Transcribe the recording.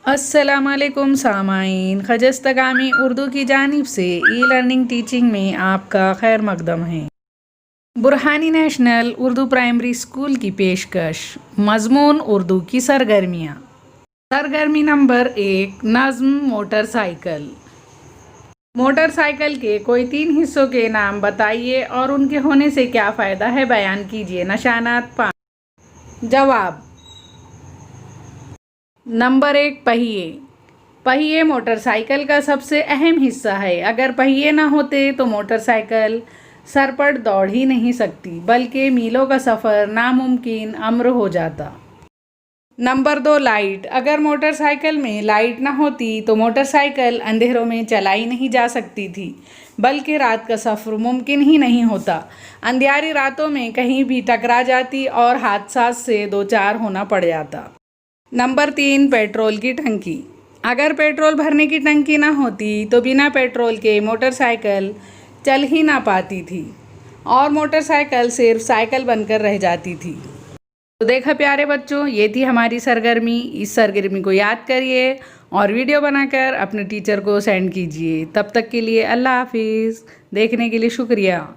अस्सलामुअलैकुम सामाईन, खजस्तगामी उर्दू की जानिब से ई लर्निंग टीचिंग में आपका खैर मकदम है। Burhani national Urdu primary school की पेशकश। मज़मून उर्दू की सरगर्मियाँ। सरगर्मी नंबर 1, नज़्म मोटरसाइकिल। मोटरसाइकिल के कोई 3 हिस्सों के नाम बताइए और उनके होने से क्या फ़ायदा है बयान कीजिए। निशानात 5। जवाब। नंबर 1, पहिए। पहिए मोटरसाइकिल का सबसे अहम हिस्सा है। अगर पहिए ना होते तो मोटरसाइकिल सरपट दौड़ ही नहीं सकती, बल्कि मीलों का सफ़र नामुमकिन अम्र हो जाता। Number 2, light. अगर मोटरसाइकिल में लाइट ना होती तो मोटरसाइकिल अंधेरों में चलाई नहीं जा सकती थी, बल्कि रात का सफ़र मुमकिन ही नहीं होता। अंधियारी रातों में कहीं भी टकरा जाती और हादसा से दो चार होना पड़ जाता। नंबर 3, पेट्रोल की टंकी। अगर पेट्रोल भरने की टंकी ना होती तो बिना पेट्रोल के मोटरसाइकिल चल ही ना पाती थी और मोटरसाइकिल सिर्फ साइकिल बनकर रह जाती थी। तो देखा प्यारे बच्चों, ये थी हमारी सरगर्मी। इस सरगर्मी को याद करिए और वीडियो बनाकर अपने टीचर को सेंड कीजिए। तब तक के लिए अल्लाह हाफिज़। देखने के लिए शुक्रिया।